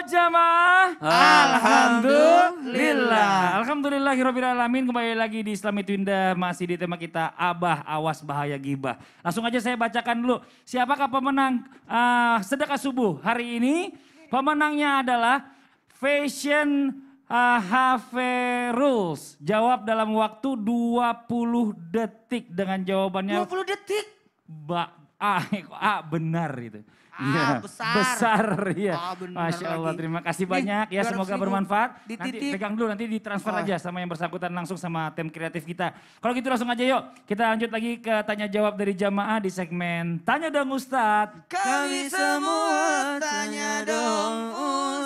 jamaah. Alhamdulillah. Alhamdulillahirrahmanirrahim. Kembali lagi di Islam itu Indah. Masih di tema kita Abah Awas Bahaya Gibah. Langsung aja saya bacakan dulu. Siapakah pemenang sedekah subuh hari ini? Pemenangnya adalah Fashion Haferuls. Jawab dalam waktu 20 detik dengan jawabannya. 20 detik? Benar itu. Besar. Ya. Masya Allah, lagi. terima kasih banyak ya, semoga bermanfaat. Dititip. Nanti pegang dulu, nanti ditransfer aja sama yang bersangkutan langsung sama tim kreatif kita. Kalau gitu langsung aja yuk, kita lanjut lagi ke tanya jawab dari jamaah di segmen Tanya Dong Ustadz. Kami semua tanya dong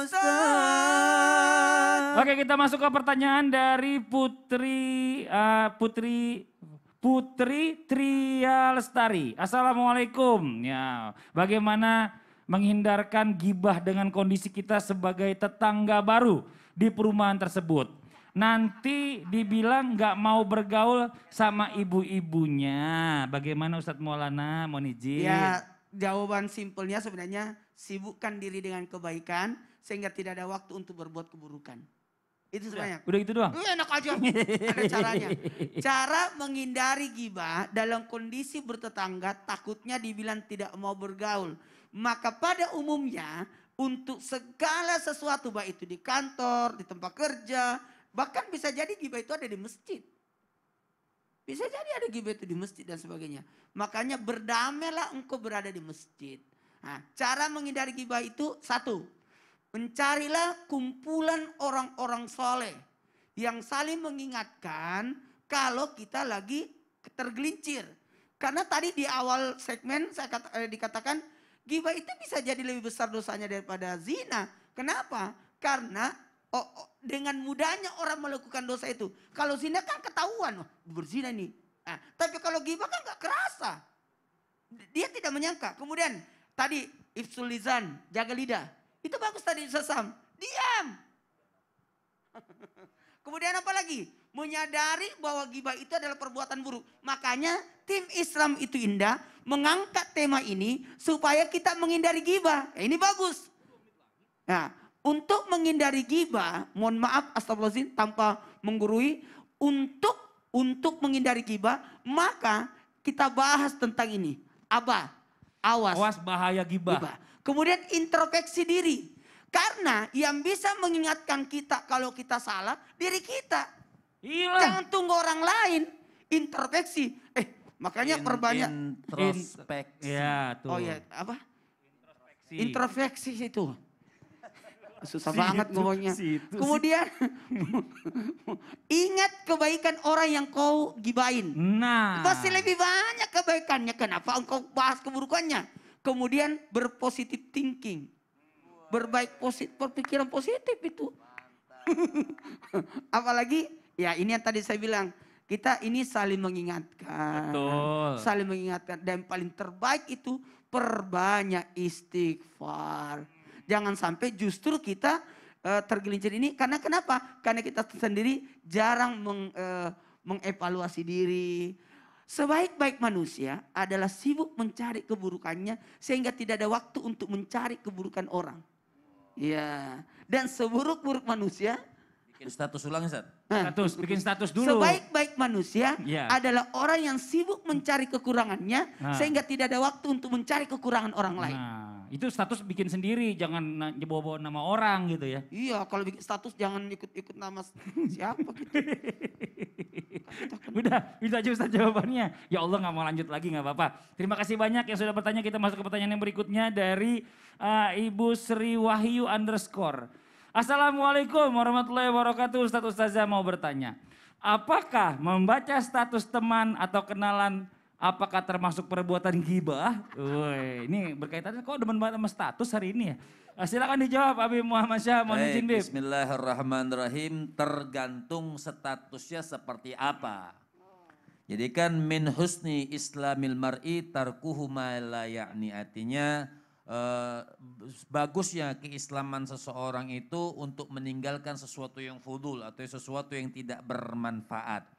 Ustaz. Oke, kita masuk ke pertanyaan dari Putri Tria Lestari. Assalamualaikum. Ya, bagaimana menghindarkan gibah dengan kondisi kita sebagai tetangga baru di perumahan tersebut? Nanti dibilang nggak mau bergaul sama ibu-ibunya. Bagaimana Ustadz Maulana? Mohon izin. Ya, jawaban simpelnya sebenarnya sibukkan diri dengan kebaikan sehingga tidak ada waktu untuk berbuat keburukan. Itu sebenarnya. Udah gitu doang? Enak aja, ada caranya. Cara menghindari gibah dalam kondisi bertetangga takutnya dibilang tidak mau bergaul. Maka pada umumnya untuk segala sesuatu baik itu di kantor, di tempat kerja, bahkan bisa jadi gibah itu ada di masjid. Bisa jadi ada gibah itu di masjid dan sebagainya. Makanya berdamailah engkau berada di masjid. Nah, cara menghindari gibah itu satu. Mencarilah kumpulan orang-orang soleh yang saling mengingatkan kalau kita lagi tergelincir. Karena tadi di awal segmen dikatakan gibah itu bisa jadi lebih besar dosanya daripada zina. Kenapa? Karena dengan mudahnya orang melakukan dosa itu. Kalau zina kan ketahuan, berzina nih. Nah, tapi kalau gibah kan gak kerasa. Dia tidak menyangka. Kemudian tadi ifsul lisan, jaga lidah. Itu bagus tadi sesam. Diam. Kemudian apa lagi? Menyadari bahwa gibah itu adalah perbuatan buruk. Makanya tim Islam itu Indah mengangkat tema ini supaya kita menghindari gibah. Ini bagus. Nah, untuk menghindari gibah, mohon maaf astagfirullahaladzim tanpa menggurui. Untuk menghindari gibah, maka kita bahas tentang ini. Awas bahaya gibah. Kemudian introspeksi diri. Karena yang bisa mengingatkan kita kalau kita salah, diri kita. Iyalah. Jangan tunggu orang lain. Introspeksi. Makanya perbanyak. Introspeksi. Ya, tuh. Oh ya, apa? Introspeksi itu. Susah banget ngomongnya. Kemudian ingat kebaikan orang yang kau gibain. Nah. Pasti lebih banyak kebaikannya. Kenapa engkau bahas keburukannya? Kemudian berpositif thinking. Berpikiran positif itu. Apalagi ya ini yang tadi saya bilang. Kita ini saling mengingatkan. Betul. Saling mengingatkan. Dan paling terbaik itu perbanyak istighfar. Jangan sampai justru kita tergelincir ini. Karena kenapa? Karena kita sendiri jarang mengevaluasi diri. Sebaik-baik manusia adalah sibuk mencari keburukannya sehingga tidak ada waktu untuk mencari keburukan orang. Ya, dan seburuk-buruk manusia Bikin status ulang Ustaz. Bikin status dulu. Sebaik-baik manusia adalah orang yang sibuk mencari kekurangannya sehingga tidak ada waktu untuk mencari kekurangan orang lain. Nah, itu status bikin sendiri, jangan bawa-bawa nama orang gitu ya. Iya, kalau bikin status jangan ikut-ikut nama siapa gitu. Udah, itu aja Ustaz jawabannya. Ya Allah gak mau lanjut lagi gak apa-apa. Terima kasih banyak yang sudah bertanya. Kita masuk ke pertanyaan yang berikutnya dari Ibu Sri Wahyu _ Assalamualaikum warahmatullahi wabarakatuh. Ustaz Ustazah mau bertanya. Apakah membaca status teman atau kenalan apakah termasuk perbuatan gibah? Ini berkaitannya kok demen banget sama status hari ini ya. Silakan dijawab Abi Muhammad Syah. Baik, bismillahirrahmanirrahim. Tergantung statusnya seperti apa. Jadi kan min husni islamil mar'i tarkuhu ma la ya'ni, artinya bagusnya keislaman seseorang itu untuk meninggalkan sesuatu yang fudul atau sesuatu yang tidak bermanfaat.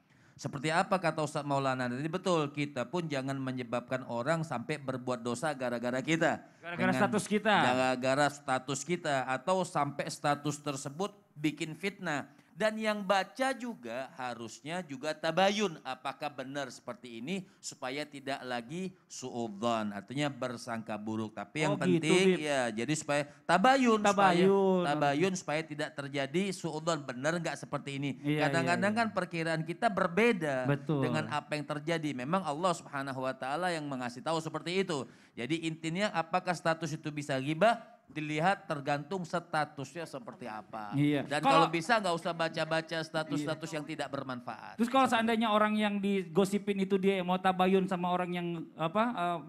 Seperti apa kata Ustaz Maulana? Jadi betul, kita pun jangan menyebabkan orang sampai berbuat dosa gara-gara kita. Gara-gara status kita. Gara-gara status kita atau sampai status tersebut bikin fitnah. Dan yang baca juga harusnya juga tabayun apakah benar seperti ini supaya tidak lagi suudzon, artinya bersangka buruk. Tapi yang penting ya jadi supaya tabayun supaya tidak terjadi suudzon, benar nggak seperti ini. Kadang-kadang kan perkiraan kita berbeda dengan apa yang terjadi. Memang Allah Subhanahu wa taala yang mengasih tahu seperti itu. Jadi intinya apakah status itu bisa ghibah? Dilihat tergantung statusnya seperti apa. Dan kalau bisa nggak usah baca-baca status-status yang tidak bermanfaat. Terus kalau seandainya orang yang digosipin itu dia mau tabayun sama orang yang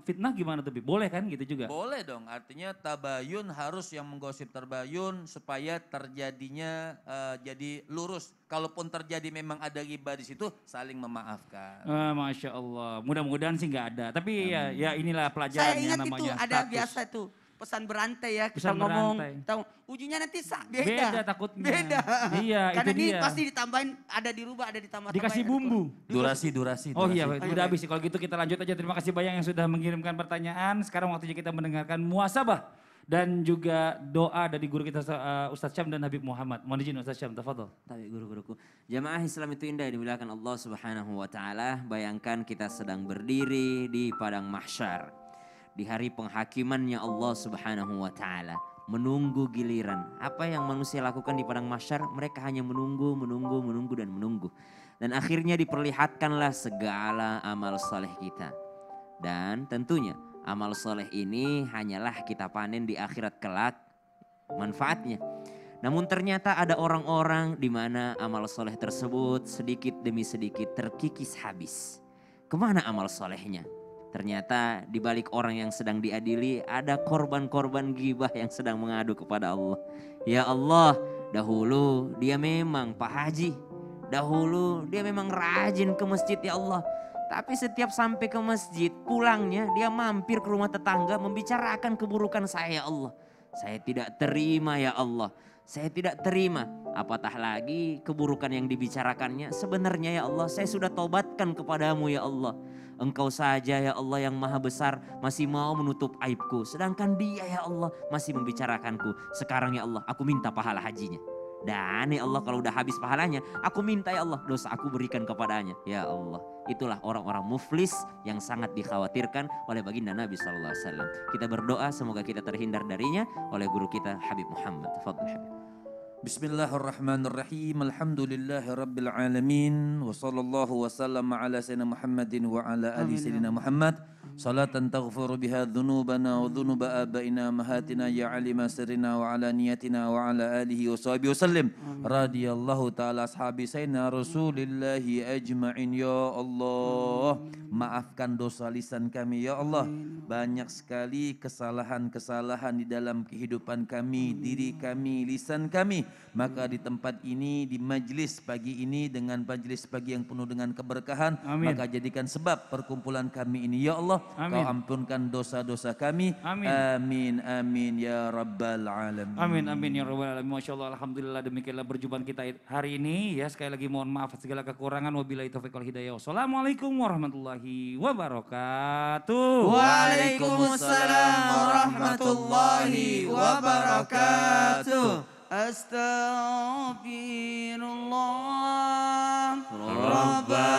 fitnah gimana tuh? Boleh kan gitu juga? Boleh dong, artinya tabayun harus yang menggosip terbayun supaya terjadinya jadi lurus. Kalaupun terjadi memang ada ghibah di situ, saling memaafkan. Masya Allah, mudah-mudahan sih nggak ada. Tapi ya inilah pelajaran Saya ingat namanya itu ada status. biasa tuh. Pesan berantai ya, Pesan kita ngomong, berantai. tahu ujungnya nanti beda. Beda takutnya. Beda. Iya, Karena itu ini dia. pasti ditambahin, ada dirubah, ada ditambah. Dikasih bumbu. Durasi. Oh iya, udah habis. Kalau gitu kita lanjut aja. Terima kasih banyak yang sudah mengirimkan pertanyaan. Sekarang waktunya kita mendengarkan muasabah dan juga doa dari guru kita Ustadz Syam dan Habib Muhammad. Mohon izin Ustadz Syam, tafadhol. Tapi guru-guruku, jamaah Islam itu indah dimuliakan Allah Subhanahu wa taala. Bayangkan kita sedang berdiri di padang mahsyar. Di hari penghakimannya Allah Subhanahu wa taala, menunggu giliran. Apa yang manusia lakukan di padang mahsyar? Mereka hanya menunggu dan menunggu. Dan akhirnya diperlihatkanlah segala amal soleh kita. Dan tentunya amal soleh ini hanyalah kita panen di akhirat kelak manfaatnya. Namun ternyata ada orang-orang di mana amal soleh tersebut sedikit demi sedikit terkikis habis. Kemana amal solehnya? Ternyata di balik orang yang sedang diadili ada korban-korban ghibah yang sedang mengadu kepada Allah. Ya Allah, dahulu dia memang Pak Haji. Dahulu dia memang rajin ke masjid ya Allah. Tapi setiap sampai ke masjid, pulangnya dia mampir ke rumah tetangga membicarakan keburukan saya ya Allah. Saya tidak terima ya Allah. Saya tidak terima. Apatah lagi keburukan yang dibicarakannya. Sebenarnya ya Allah, saya sudah taubatkan kepadamu ya Allah. Engkau saja ya Allah yang maha besar masih mau menutup aibku. Sedangkan dia ya Allah masih membicarakanku. Sekarang ya Allah aku minta pahala hajinya. Dan ya Allah kalau udah habis pahalanya aku minta ya Allah dosa aku berikan kepadanya. Ya Allah, itulah orang-orang muflis yang sangat dikhawatirkan oleh baginda Nabi SAW. Kita berdoa semoga kita terhindar darinya oleh guru kita Habib Muhammad. Tafadhol Habib. Bismillahirrahmanirrahim. Alhamdulillahirabbil alamin wa sallallahu wasallam ala sayyidina Muhammadin wa ala ali sayyidina Muhammad. Salatan taghfiru biha dhunubana wa dhunuba abaina mahatina ya alima sirrina wa ala niyatina wa ala alihi wa sahbihi wasallim. Radiyallahu ta'ala ashabi sayyidina Rasulillahi ajma'in ya Allah. Maafkan dosa lisan kami ya Allah. Banyak sekali kesalahan-kesalahan di dalam kehidupan kami, diri kami, lisan kami. Maka di tempat ini, di majlis pagi ini dengan majlis pagi yang penuh dengan keberkahan, maka jadikan sebab perkumpulan kami ini ya Allah. Kau ampunkan dosa-dosa kami. Amin amin ya rabbal alamin. Amin ya rabbal alamin. Masya Allah, alhamdulillah demikianlah perjumpaan kita hari ini ya. Sekali lagi mohon maaf segala kekurangan. Wabillahi taufiq wal hidayah. Wassalamualaikum warahmatullahi wabarakatuh. Waalaikumsalam warahmatullahi wabarakatuh. Astaghfirullah. Rabbana